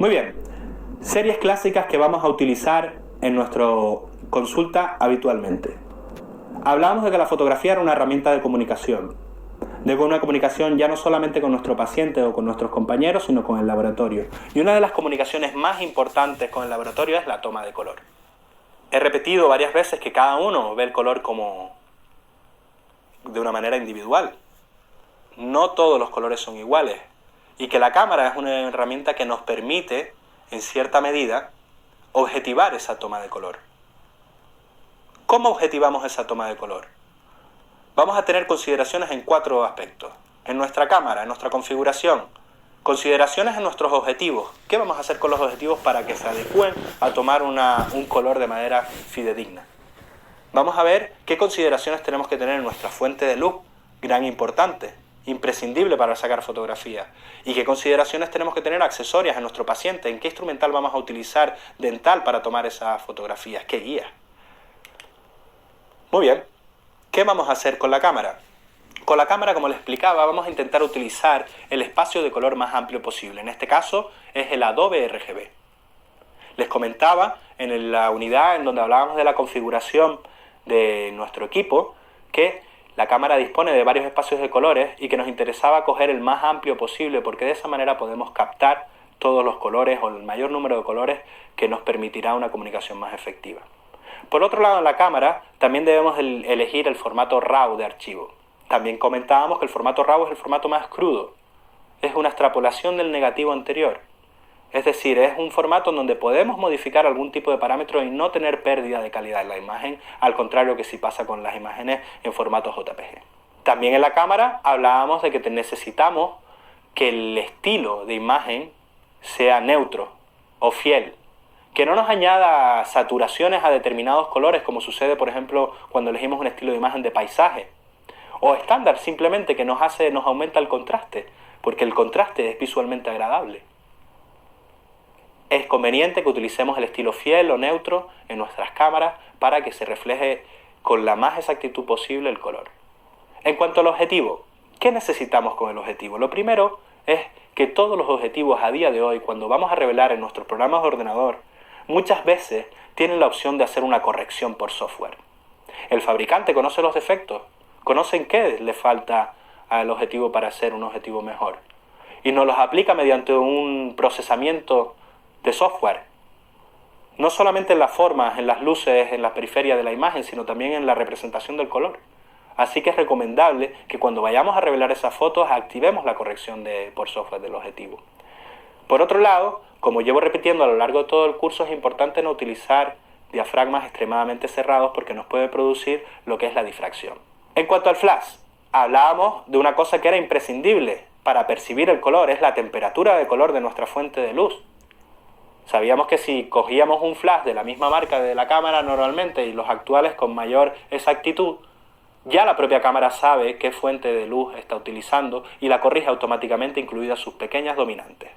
Muy bien, series clásicas que vamos a utilizar en nuestra consulta habitualmente. Hablábamos de que la fotografía era una herramienta de comunicación, de una comunicación ya no solamente con nuestro paciente o con nuestros compañeros, sino con el laboratorio. Y una de las comunicaciones más importantes con el laboratorio es la toma de color. He repetido varias veces que cada uno ve el color como de una manera individual. No todos los colores son iguales. Y que la cámara es una herramienta que nos permite, en cierta medida, objetivar esa toma de color. ¿Cómo objetivamos esa toma de color? Vamos a tener consideraciones en 4 aspectos. En nuestra cámara, en nuestra configuración. Consideraciones en nuestros objetivos. ¿Qué vamos a hacer con los objetivos para que se adecúen a tomar un color de manera fidedigna? Vamos a ver qué consideraciones tenemos que tener en nuestra fuente de luz, gran importante, imprescindible para sacar fotografías. Y qué consideraciones tenemos que tener accesorias en nuestro paciente, en qué instrumental vamos a utilizar dental para tomar esas fotografías, qué guía. Muy bien, ¿qué vamos a hacer con la cámara? Con la cámara, como les explicaba, vamos a intentar utilizar el espacio de color más amplio posible. En este caso es el Adobe RGB. Les comentaba en la unidad en donde hablábamos de la configuración de nuestro equipo que la cámara dispone de varios espacios de colores y que nos interesaba coger el más amplio posible porque de esa manera podemos captar todos los colores o el mayor número de colores que nos permitirá una comunicación más efectiva. Por otro lado, en la cámara también debemos elegir el formato RAW de archivo. También comentábamos que el formato RAW es el formato más crudo. Es una extrapolación del negativo anterior. Es decir, es un formato en donde podemos modificar algún tipo de parámetro y no tener pérdida de calidad en la imagen, al contrario que si pasa con las imágenes en formato JPG. También en la cámara hablábamos de que necesitamos que el estilo de imagen sea neutro o fiel, que no nos añada saturaciones a determinados colores, como sucede, por ejemplo, cuando elegimos un estilo de imagen de paisaje, o estándar, simplemente que nos aumenta el contraste, porque el contraste es visualmente agradable. Es conveniente que utilicemos el estilo fiel o neutro en nuestras cámaras para que se refleje con la más exactitud posible el color. En cuanto al objetivo, ¿qué necesitamos con el objetivo? Lo primero es que todos los objetivos a día de hoy, cuando vamos a revelar en nuestros programas de ordenador, muchas veces tienen la opción de hacer una corrección por software. El fabricante conoce los defectos, conoce en qué le falta al objetivo para hacer un objetivo mejor, y nos los aplica mediante un procesamiento de software, no solamente en las formas, en las luces, en la periferia de la imagen, sino también en la representación del color. Así que es recomendable que cuando vayamos a revelar esas fotos activemos la corrección por software del objetivo. Por otro lado, como llevo repitiendo a lo largo de todo el curso, es importante no utilizar diafragmas extremadamente cerrados porque nos puede producir lo que es la difracción. En cuanto al flash, hablábamos de una cosa que era imprescindible para percibir el color, es la temperatura de color de nuestra fuente de luz. Sabíamos que si cogíamos un flash de la misma marca de la cámara normalmente y los actuales con mayor exactitud, ya la propia cámara sabe qué fuente de luz está utilizando y la corrige automáticamente, incluidas sus pequeñas dominantes.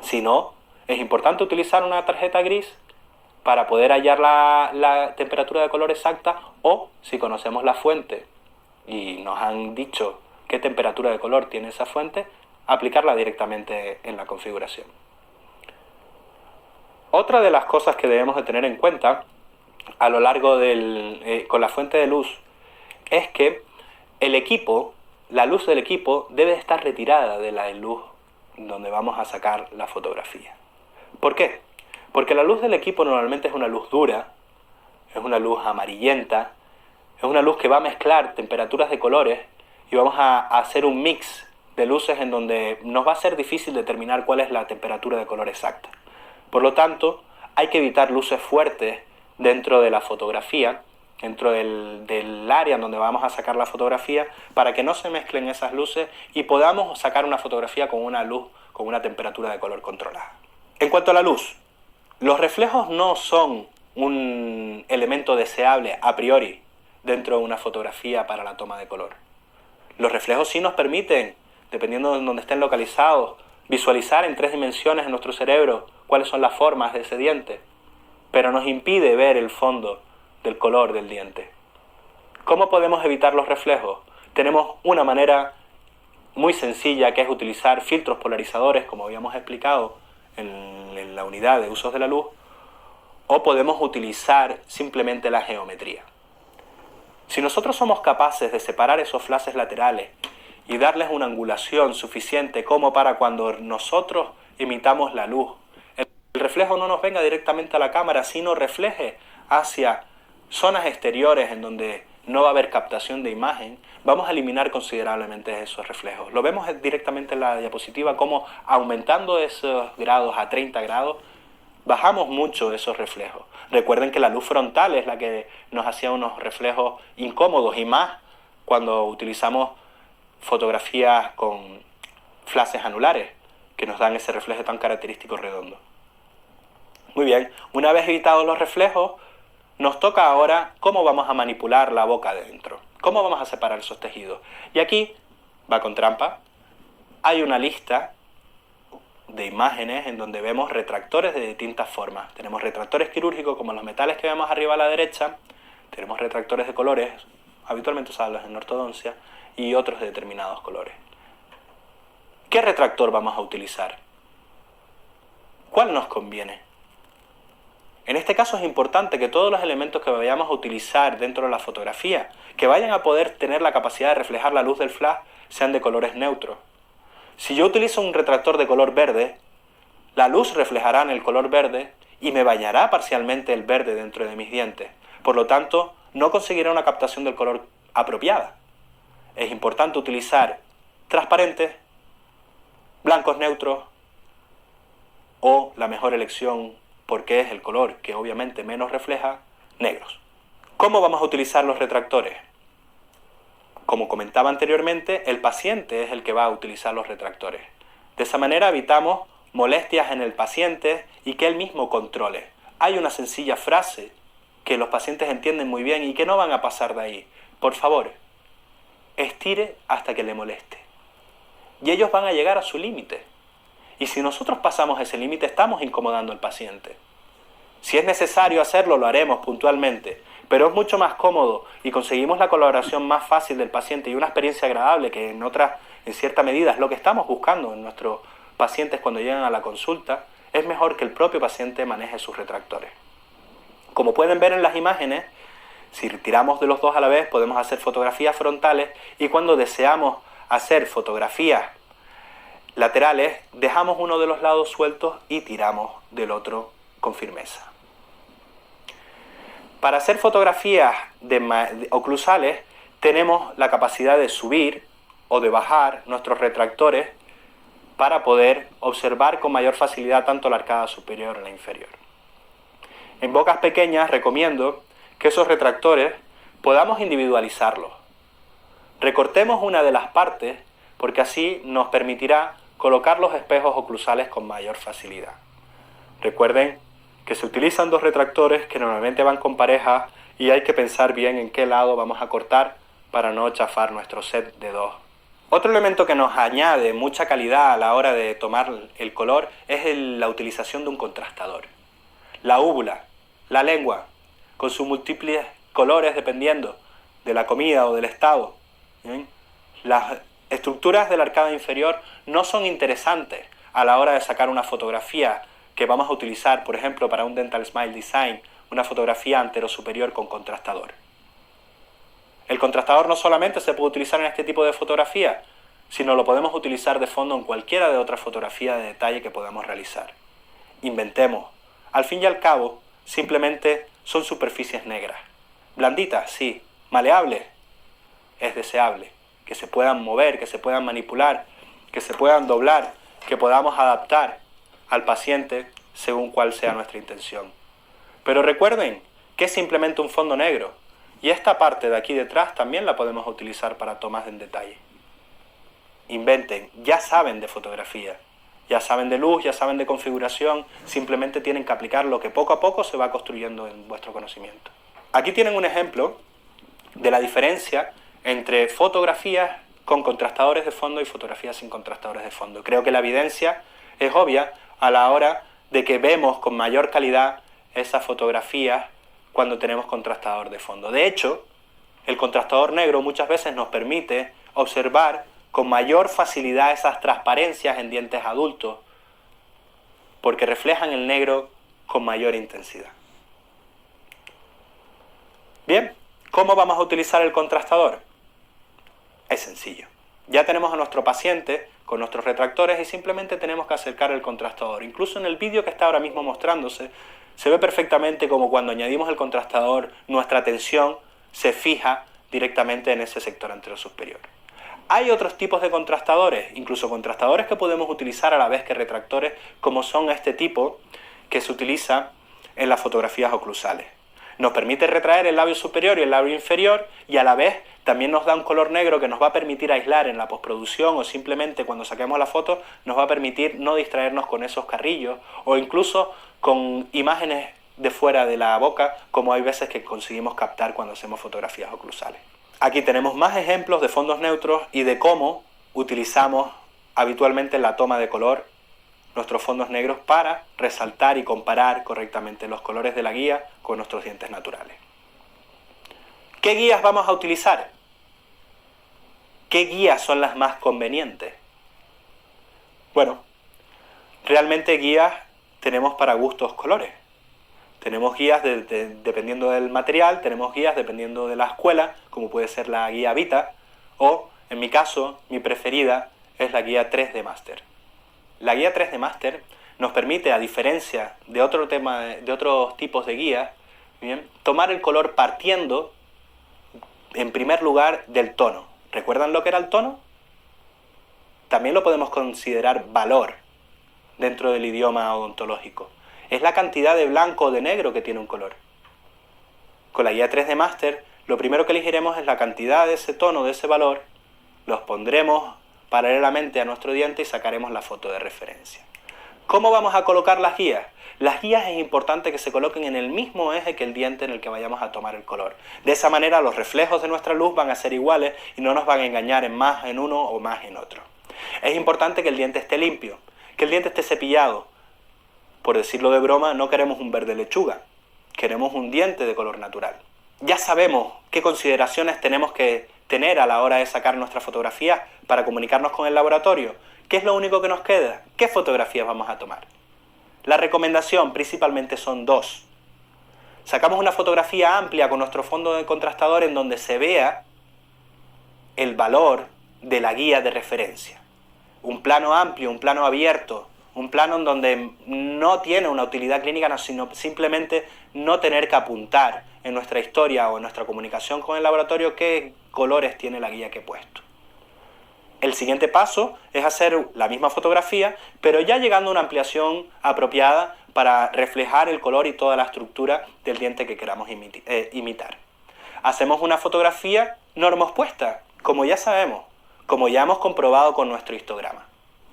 Si no, es importante utilizar una tarjeta gris para poder hallar la temperatura de color exacta, o si conocemos la fuente y nos han dicho qué temperatura de color tiene esa fuente, aplicarla directamente en la configuración. Otra de las cosas que debemos de tener en cuenta a lo largo con la fuente de luz es que la luz del equipo debe estar retirada de la luz donde vamos a sacar la fotografía. ¿Por qué? Porque la luz del equipo normalmente es una luz dura, es una luz amarillenta, es una luz que va a mezclar temperaturas de colores y vamos a hacer un mix de luces en donde nos va a ser difícil determinar cuál es la temperatura de color exacta. Por lo tanto, hay que evitar luces fuertes dentro de la fotografía, dentro del área en donde vamos a sacar la fotografía, para que no se mezclen esas luces y podamos sacar una fotografía con una luz, con una temperatura de color controlada. En cuanto a la luz, los reflejos no son un elemento deseable a priori dentro de una fotografía para la toma de color. Los reflejos sí nos permiten, dependiendo de donde estén localizados, visualizar en 3 dimensiones en nuestro cerebro cuáles son las formas de ese diente, pero nos impide ver el fondo del color del diente. ¿Cómo podemos evitar los reflejos? Tenemos una manera muy sencilla, que es utilizar filtros polarizadores, como habíamos explicado en la unidad de usos de la luz, o podemos utilizar simplemente la geometría. Si nosotros somos capaces de separar esos flashes laterales y darles una angulación suficiente como para cuando nosotros emitamos la luz, el reflejo no nos venga directamente a la cámara, sino refleje hacia zonas exteriores en donde no va a haber captación de imagen, vamos a eliminar considerablemente esos reflejos. Lo vemos directamente en la diapositiva como aumentando esos grados a 30 grados, bajamos mucho esos reflejos. Recuerden que la luz frontal es la que nos hacía unos reflejos incómodos, y más cuando utilizamos fotografías con flashes anulares, que nos dan ese reflejo tan característico redondo. Muy bien, una vez evitados los reflejos, nos toca ahora cómo vamos a manipular la boca adentro, cómo vamos a separar esos tejidos. Y aquí, va con trampa, hay una lista de imágenes en donde vemos retractores de distintas formas. Tenemos retractores quirúrgicos como los metales que vemos arriba a la derecha, tenemos retractores de colores, habitualmente usados en ortodoncia, y otros de determinados colores. ¿Qué retractor vamos a utilizar? ¿Cuál nos conviene? En este caso es importante que todos los elementos que vayamos a utilizar dentro de la fotografía, que vayan a poder tener la capacidad de reflejar la luz del flash, sean de colores neutros. Si yo utilizo un retractor de color verde, la luz reflejará en el color verde y me bañará parcialmente el verde dentro de mis dientes. Por lo tanto, no conseguiré una captación del color apropiada. Es importante utilizar transparentes, blancos neutros o, la mejor elección, porque es el color que obviamente menos refleja, negros. ¿Cómo vamos a utilizar los retractores? Como comentaba anteriormente, el paciente es el que va a utilizar los retractores. De esa manera evitamos molestias en el paciente y que él mismo controle. Hay una sencilla frase que los pacientes entienden muy bien y que no van a pasar de ahí. Por favor, estire hasta que le moleste. Y ellos van a llegar a su límite. Y si nosotros pasamos ese límite, estamos incomodando al paciente. Si es necesario hacerlo, lo haremos puntualmente, pero es mucho más cómodo y conseguimos la colaboración más fácil del paciente y una experiencia agradable que en cierta medida es lo que estamos buscando en nuestros pacientes cuando llegan a la consulta. Es mejor que el propio paciente maneje sus retractores. Como pueden ver en las imágenes, si tiramos de los dos a la vez podemos hacer fotografías frontales, y cuando deseamos hacer fotografías laterales dejamos uno de los lados sueltos y tiramos del otro con firmeza. Para hacer fotografías oclusales tenemos la capacidad de subir o de bajar nuestros retractores para poder observar con mayor facilidad tanto la arcada superior como la inferior. En bocas pequeñas recomiendo que esos retractores podamos individualizarlos. Recortemos una de las partes porque así nos permitirá colocar los espejos oclusales con mayor facilidad. Recuerden que se utilizan dos retractores que normalmente van con pareja y hay que pensar bien en qué lado vamos a cortar para no chafar nuestro set de dos. Otro elemento que nos añade mucha calidad a la hora de tomar el color es la utilización de un contrastador. La úvula, la lengua, con sus múltiples colores dependiendo de la comida o del estado. ¿Bien? Las estructuras de la arcada inferior no son interesantes a la hora de sacar una fotografía que vamos a utilizar, por ejemplo, para un Dental Smile Design, una fotografía antero-superior con contrastador. El contrastador no solamente se puede utilizar en este tipo de fotografía, sino lo podemos utilizar de fondo en cualquiera de otras fotografías de detalle que podamos realizar. Inventemos. Al fin y al cabo, simplemente son superficies negras. Blanditas, sí. Maleables, es deseable. Que se puedan mover, que se puedan manipular, que se puedan doblar, que podamos adaptar al paciente según cuál sea nuestra intención. Pero recuerden que es simplemente un fondo negro y esta parte de aquí detrás también la podemos utilizar para tomas en detalle. Inventen, ya saben de fotografía, ya saben de luz, ya saben de configuración, simplemente tienen que aplicar lo que poco a poco se va construyendo en vuestro conocimiento. Aquí tienen un ejemplo de la diferencia entre fotografías con contrastadores de fondo y fotografías sin contrastadores de fondo. Creo que la evidencia es obvia a la hora de que vemos con mayor calidad esas fotografías cuando tenemos contrastador de fondo. De hecho, el contrastador negro muchas veces nos permite observar con mayor facilidad esas transparencias en dientes adultos, porque reflejan el negro con mayor intensidad. Bien, ¿cómo vamos a utilizar el contrastador? Es sencillo. Ya tenemos a nuestro paciente con nuestros retractores y simplemente tenemos que acercar el contrastador. Incluso en el vídeo que está ahora mismo mostrándose, se ve perfectamente como cuando añadimos el contrastador, nuestra atención se fija directamente en ese sector anterior superior. Hay otros tipos de contrastadores, incluso contrastadores que podemos utilizar a la vez que retractores, como son este tipo que se utiliza en las fotografías oclusales. Nos permite retraer el labio superior y el labio inferior y a la vez también nos da un color negro que nos va a permitir aislar en la postproducción o simplemente cuando saquemos la foto nos va a permitir no distraernos con esos carrillos o incluso con imágenes de fuera de la boca como hay veces que conseguimos captar cuando hacemos fotografías oclusales. Aquí tenemos más ejemplos de fondos neutros y de cómo utilizamos habitualmente en la toma de color nuestros fondos negros para resaltar y comparar correctamente los colores de la guía con nuestros dientes naturales. ¿Qué guías vamos a utilizar? ¿Qué guías son las más convenientes? Bueno, realmente guías tenemos para gustos colores. Tenemos guías dependiendo del material, tenemos guías dependiendo de la escuela, como puede ser la guía Vita, o, en mi caso, mi preferida es la guía 3D Master. La guía 3D Master nos permite, a diferencia de otros tipos de guías, ¿bien?, tomar el color partiendo, en primer lugar, del tono. ¿Recuerdan lo que era el tono? También lo podemos considerar valor dentro del idioma odontológico. Es la cantidad de blanco o de negro que tiene un color. Con la guía 3D Master, lo primero que elegiremos es la cantidad de ese tono, de ese valor, los pondremos paralelamente a nuestro diente y sacaremos la foto de referencia. ¿Cómo vamos a colocar las guías? Las guías es importante que se coloquen en el mismo eje que el diente en el que vayamos a tomar el color. De esa manera los reflejos de nuestra luz van a ser iguales y no nos van a engañar en más en uno o más en otro. Es importante que el diente esté limpio, que el diente esté cepillado. Por decirlo de broma, no queremos un verde lechuga, queremos un diente de color natural. Ya sabemos qué consideraciones tenemos que tener a la hora de sacar nuestra fotografía para comunicarnos con el laboratorio. ¿Qué es lo único que nos queda? ¿Qué fotografías vamos a tomar? La recomendación principalmente son dos. Sacamos una fotografía amplia con nuestro fondo de contrastador en donde se vea el valor de la guía de referencia. Un plano amplio, un plano abierto, un plano en donde no tiene una utilidad clínica, sino simplemente no tener que apuntar en nuestra historia o en nuestra comunicación con el laboratorio qué colores tiene la guía que he puesto. El siguiente paso es hacer la misma fotografía, pero ya llegando a una ampliación apropiada para reflejar el color y toda la estructura del diente que queramos imitar. Hacemos una fotografía normospuesta, como ya sabemos, como ya hemos comprobado con nuestro histograma.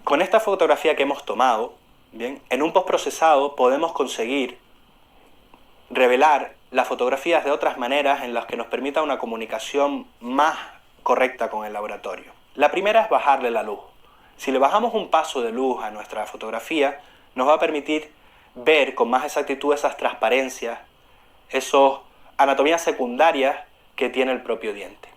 Con esta fotografía que hemos tomado, bien, en un postprocesado podemos conseguir revelar las fotografías de otras maneras en las que nos permita una comunicación más correcta con el laboratorio. La primera es bajarle la luz. Si le bajamos un paso de luz a nuestra fotografía, nos va a permitir ver con más exactitud esas transparencias, esas anatomías secundarias que tiene el propio diente.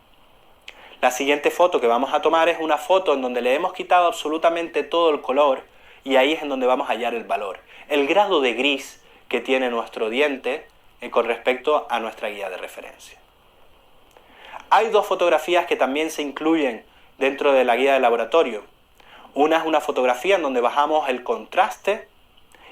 La siguiente foto que vamos a tomar es una foto en donde le hemos quitado absolutamente todo el color y ahí es en donde vamos a hallar el valor, el grado de gris que tiene nuestro diente con respecto a nuestra guía de referencia. Hay dos fotografías que también se incluyen dentro de la guía de laboratorio. Una es una fotografía en donde bajamos el contraste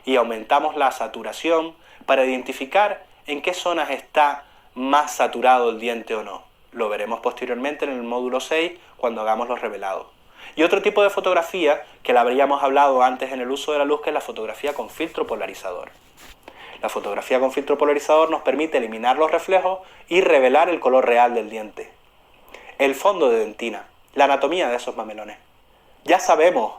y aumentamos la saturación para identificar en qué zonas está más saturado el diente o no. Lo veremos posteriormente en el módulo 6 cuando hagamos los revelados. Y otro tipo de fotografía que la habríamos hablado antes en el uso de la luz, que es la fotografía con filtro polarizador. La fotografía con filtro polarizador nos permite eliminar los reflejos y revelar el color real del diente, el fondo de dentina, la anatomía de esos mamelones. Ya sabemos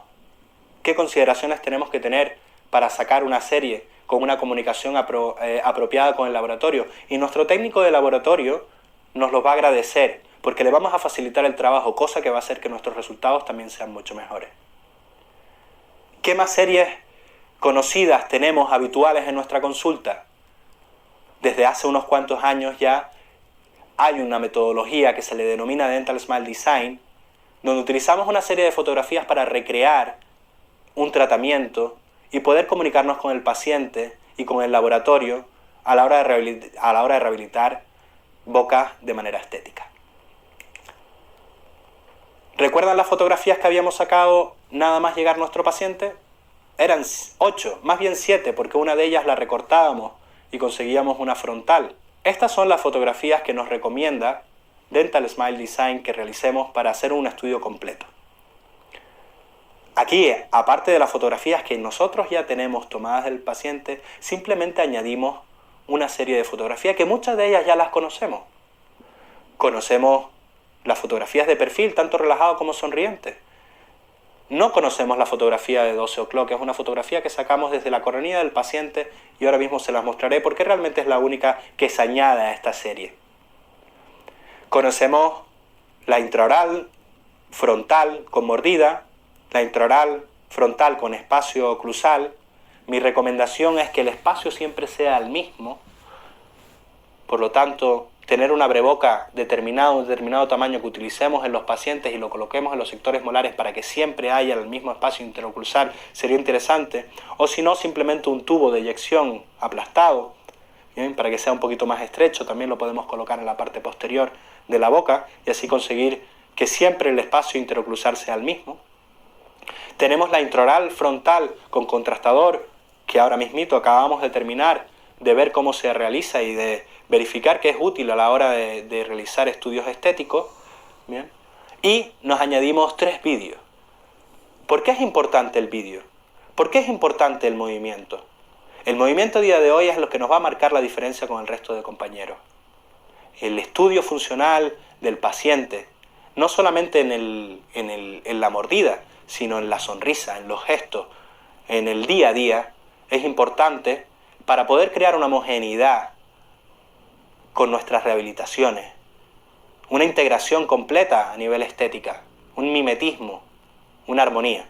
qué consideraciones tenemos que tener para sacar una serie con una comunicación apropiada con el laboratorio, y nuestro técnico de laboratorio nos lo va a agradecer porque le vamos a facilitar el trabajo, cosa que va a hacer que nuestros resultados también sean mucho mejores. ¿Qué más series conocidas tenemos habituales en nuestra consulta? Desde hace unos cuantos años ya hay una metodología que se le denomina Dental Smile Design, donde utilizamos una serie de fotografías para recrear un tratamiento y poder comunicarnos con el paciente y con el laboratorio a la hora de rehabilitar bocas de manera estética. ¿Recuerdan las fotografías que habíamos sacado nada más llegar nuestro paciente? Eran 8, más bien 7, porque una de ellas la recortábamos y conseguíamos una frontal. Estas son las fotografías que nos recomienda Dental Smile Design que realicemos para hacer un estudio completo. Aquí, aparte de las fotografías que nosotros ya tenemos tomadas del paciente, simplemente añadimos una serie de fotografías que muchas de ellas ya las conocemos. Conocemos las fotografías de perfil, tanto relajado como sonriente. No conocemos la fotografía de 12 o'clock, que es una fotografía que sacamos desde la coronilla del paciente y ahora mismo se las mostraré porque realmente es la única que se añade a esta serie. Conocemos la intraoral frontal con mordida, la intraoral frontal con espacio oclusal. Mi recomendación es que el espacio siempre sea el mismo, por lo tanto, tener un abreboca un determinado tamaño que utilicemos en los pacientes y lo coloquemos en los sectores molares para que siempre haya el mismo espacio interoclusal sería interesante, o si no, simplemente un tubo de eyección aplastado, ¿bien? Para que sea un poquito más estrecho, también lo podemos colocar en la parte posterior de la boca y así conseguir que siempre el espacio interoclusal sea el mismo. Tenemos la intraoral frontal con contrastador, que ahora mismito acabamos de terminar de ver cómo se realiza y de verificar que es útil a la hora de realizar estudios estéticos. ¿Bien? Y nos añadimos 3 vídeos. ¿Por qué es importante el vídeo? ¿Por qué es importante el movimiento? El movimiento a día de hoy es lo que nos va a marcar la diferencia con el resto de compañeros. El estudio funcional del paciente, no solamente en la mordida, sino en la sonrisa, en los gestos, en el día a día, es importante para poder crear una homogeneidad con nuestras rehabilitaciones, una integración completa a nivel estética, un mimetismo, una armonía.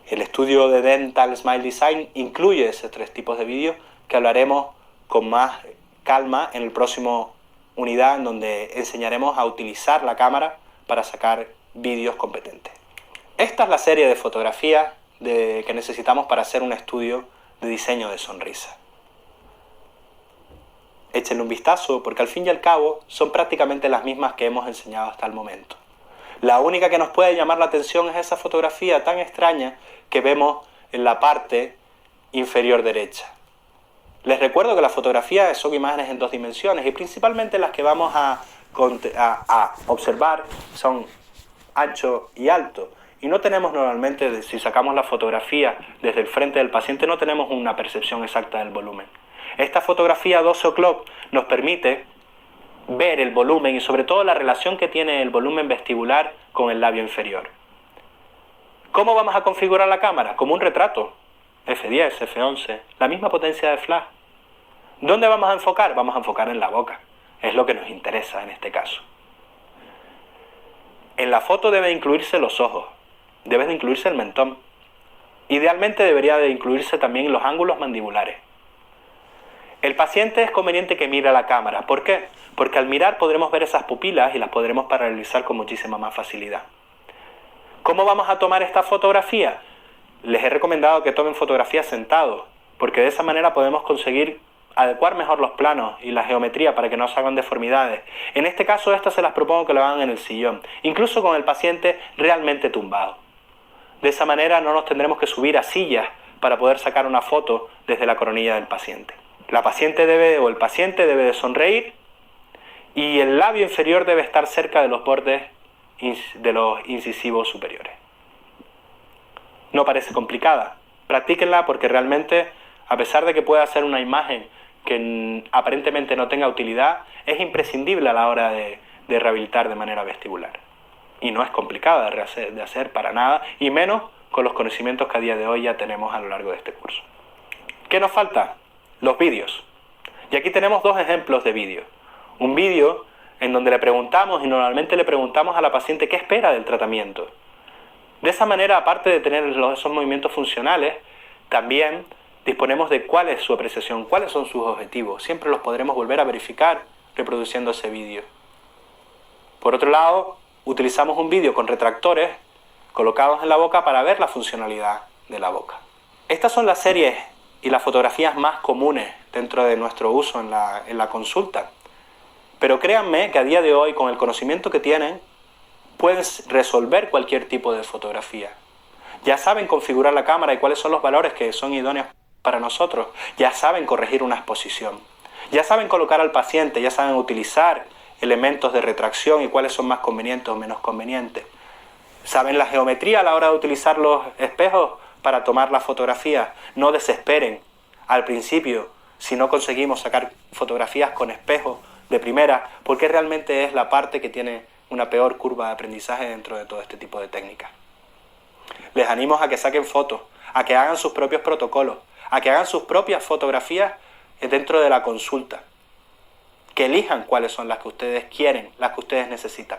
El estudio de Dental Smile Design incluye esos 3 tipos de vídeos que hablaremos con más calma en el próximo unidad, en donde enseñaremos a utilizar la cámara para sacar vídeos competentes. Esta es la serie de fotografías que necesitamos para hacer un estudio de diseño de sonrisa. Échenle un vistazo porque al fin y al cabo son prácticamente las mismas que hemos enseñado hasta el momento. La única que nos puede llamar la atención es esa fotografía tan extraña que vemos en la parte inferior derecha. Les recuerdo que las fotografías son imágenes en 2 dimensiones y principalmente las que vamos a observar son ancho y alto. Y no tenemos normalmente, si sacamos la fotografía desde el frente del paciente, no tenemos una percepción exacta del volumen. Esta fotografía 12 o'clock nos permite ver el volumen y sobre todo la relación que tiene el volumen vestibular con el labio inferior. ¿Cómo vamos a configurar la cámara? Como un retrato, F10, F11, la misma potencia de flash. ¿Dónde vamos a enfocar? Vamos a enfocar en la boca, es lo que nos interesa en este caso. En la foto debe incluirse los ojos, debe de incluirse el mentón. Idealmente debería de incluirse también los ángulos mandibulares. El paciente es conveniente que mire a la cámara. ¿Por qué? Porque al mirar podremos ver esas pupilas y las podremos paralizar con muchísima más facilidad. ¿Cómo vamos a tomar esta fotografía? Les he recomendado que tomen fotografías sentados, porque de esa manera podemos conseguir adecuar mejor los planos y la geometría para que no se hagan deformidades. En este caso, estas se las propongo que lo hagan en el sillón, incluso con el paciente realmente tumbado. De esa manera no nos tendremos que subir a sillas para poder sacar una foto desde la coronilla del paciente. El paciente debe de sonreír y el labio inferior debe estar cerca de los bordes de los incisivos superiores. No parece complicada. Practíquenla porque realmente, a pesar de que pueda ser una imagen que aparentemente no tenga utilidad, es imprescindible a la hora de rehabilitar de manera vestibular. Y no es complicada de hacer para nada, y menos con los conocimientos que a día de hoy ya tenemos a lo largo de este curso. ¿Qué nos falta? Los vídeos. Y aquí tenemos 2 ejemplos de vídeos. Un vídeo en donde le preguntamos, y normalmente le preguntamos a la paciente qué espera del tratamiento. De esa manera, aparte de tener esos movimientos funcionales, también disponemos de cuál es su apreciación, cuáles son sus objetivos. Siempre los podremos volver a verificar reproduciendo ese vídeo. Por otro lado, utilizamos un vídeo con retractores colocados en la boca para ver la funcionalidad de la boca. Estas son las series y las fotografías más comunes dentro de nuestro uso en la consulta. Pero créanme que a día de hoy, con el conocimiento que tienen, pueden resolver cualquier tipo de fotografía. Ya saben configurar la cámara y cuáles son los valores que son idóneos para nosotros. Ya saben corregir una exposición. Ya saben colocar al paciente, ya saben utilizar elementos de retracción y cuáles son más convenientes o menos convenientes. Saben la geometría a la hora de utilizar los espejos para tomar la fotografía. No desesperen al principio si no conseguimos sacar fotografías con espejos de primera, porque realmente es la parte que tiene una peor curva de aprendizaje dentro de todo este tipo de técnicas. Les animo a que saquen fotos, a que hagan sus propios protocolos, a que hagan sus propias fotografías dentro de la consulta. Que elijan cuáles son las que ustedes quieren, las que ustedes necesitan.